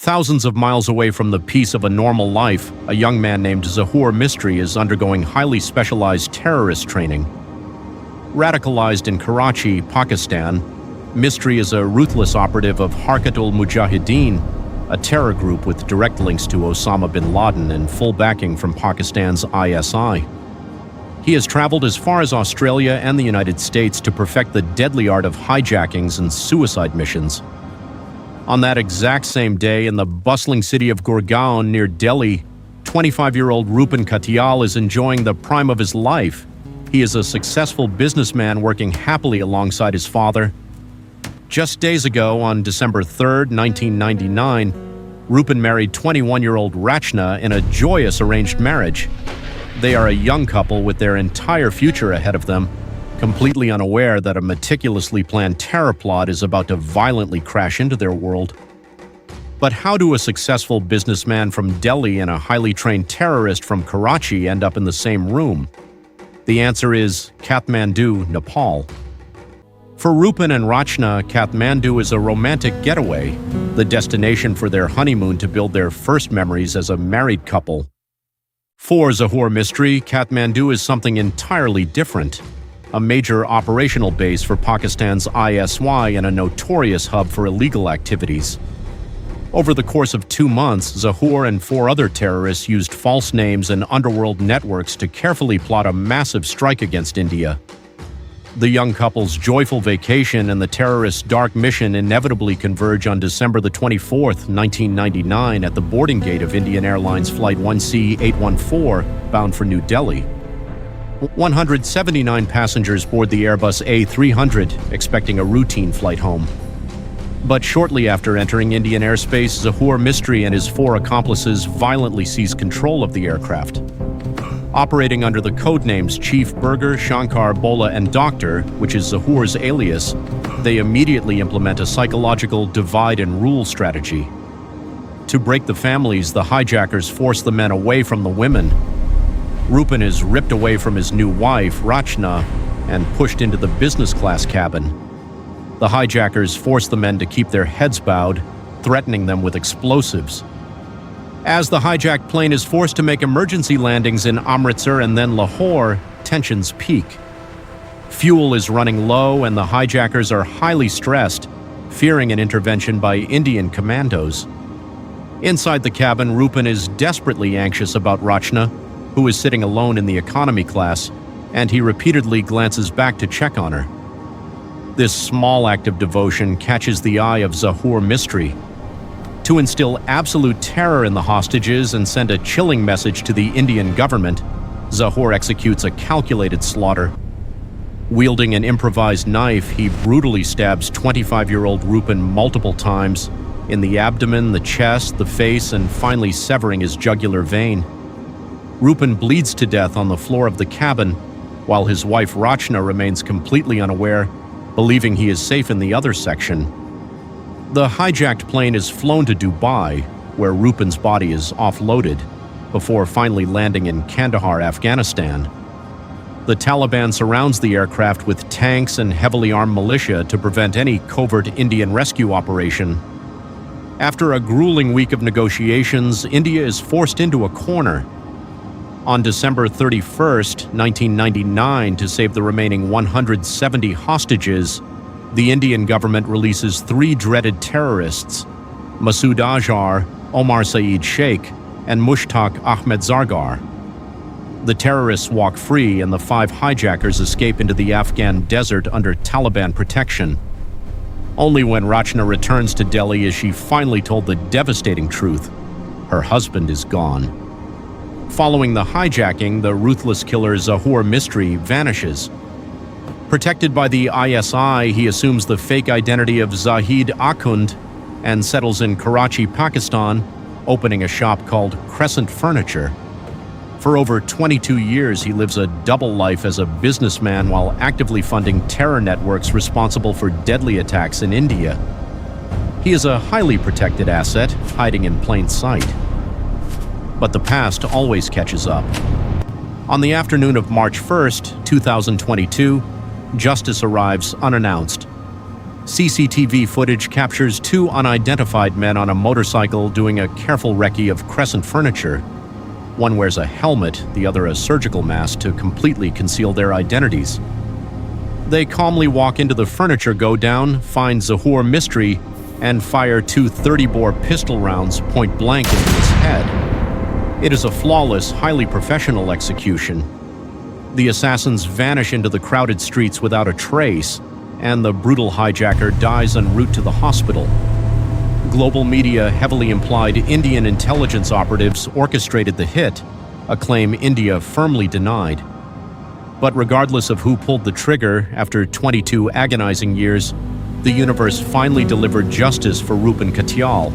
Thousands of miles away from the peace of a normal life, a young man named Zahoor Mistry is undergoing highly specialized terrorist training. Radicalized in Karachi, Pakistan, Mistry is a ruthless operative of Harkat-ul-Mujahideen, a terror group with direct links to Osama bin Laden and full backing from Pakistan's ISI. He has traveled as far as Australia and the United States to perfect the deadly art of hijackings and suicide missions. On that exact same day, in the bustling city of Gurgaon near Delhi, 25-year-old Rupin Katyal is enjoying the prime of his life. He is a successful businessman working happily alongside his father. Just days ago, on December 3, 1999, Rupin married 21-year-old Rachna in a joyous arranged marriage. They are a young couple with their entire future ahead of them, completely unaware that a meticulously planned terror plot is about to violently crash into their world. But how do a successful businessman from Delhi and a highly trained terrorist from Karachi end up in the same room? The answer is Kathmandu, Nepal. For Rupin and Rachna, Kathmandu is a romantic getaway, the destination for their honeymoon to build their first memories as a married couple. For Zahoor Mistry, Kathmandu is something entirely different, a major operational base for Pakistan's ISI and a notorious hub for illegal activities. Over the course of 2 months, Zahoor and 4 other terrorists used false names and underworld networks to carefully plot a massive strike against India. The young couple's joyful vacation and the terrorists' dark mission inevitably converge on December the 24th, 1999 at the boarding gate of Indian Airlines Flight IC814 bound for New Delhi. 179 passengers board the Airbus A300, expecting a routine flight home. But shortly after entering Indian airspace, Zahoor Mistry and his 4 accomplices violently seize control of the aircraft. Operating under the codenames Chief Burger, Shankar, Bola, and Doctor, which is Zahoor's alias, they immediately implement a psychological divide-and-rule strategy. To break the families, the hijackers force the men away from the women. Rupin is ripped away from his new wife, Rachna, and pushed into the business-class cabin. The hijackers force the men to keep their heads bowed, threatening them with explosives. As the hijacked plane is forced to make emergency landings in Amritsar and then Lahore, tensions peak. Fuel is running low and the hijackers are highly stressed, fearing an intervention by Indian commandos. Inside the cabin, Rupin is desperately anxious about Rachna, who is sitting alone in the economy class, and he repeatedly glances back to check on her. This small act of devotion catches the eye of Zahoor Mistry. To instill absolute terror in the hostages and send a chilling message to the Indian government, Zahoor executes a calculated slaughter. Wielding an improvised knife, he brutally stabs 25-year-old Rupin multiple times, in the abdomen, the chest, the face, and finally severing his jugular vein. Rupin bleeds to death on the floor of the cabin, while his wife Rachna remains completely unaware, believing he is safe in the other section. The hijacked plane is flown to Dubai, where Rupin's body is offloaded, before finally landing in Kandahar, Afghanistan. The Taliban surrounds the aircraft with tanks and heavily armed militia to prevent any covert Indian rescue operation. After a grueling week of negotiations, India is forced into a corner. On December 31st, 1999, to save the remaining 170 hostages, the Indian government releases 3 dreaded terrorists, Masood Azhar, Omar Saeed Sheikh, and Mushtaq Ahmed Zargar. The terrorists walk free and the 5 hijackers escape into the Afghan desert under Taliban protection. Only when Rachna returns to Delhi is she finally told the devastating truth: her husband is gone. Following the hijacking, the ruthless killer Zahoor Mistry vanishes. Protected by the ISI, he assumes the fake identity of Zahid Akhund and settles in Karachi, Pakistan, opening a shop called Crescent Furniture. For over 22 years, he lives a double life as a businessman while actively funding terror networks responsible for deadly attacks in India. He is a highly protected asset, hiding in plain sight. But the past always catches up. On the afternoon of March 1st, 2022, justice arrives unannounced. CCTV footage captures two unidentified men on a motorcycle doing a careful recce of Crescent furniture. One wears a helmet, the other a surgical mask to completely conceal their identities. They calmly walk into the furniture go-down, find Zahoor Mistry, and fire two 30-bore pistol rounds point-blank into his head. It is a flawless, highly professional execution. The assassins vanish into the crowded streets without a trace, and the brutal hijacker dies en route to the hospital. Global media heavily implied Indian intelligence operatives orchestrated the hit, a claim India firmly denied. But regardless of who pulled the trigger, after 22 agonizing years, the universe finally delivered justice for Rupin Katyal,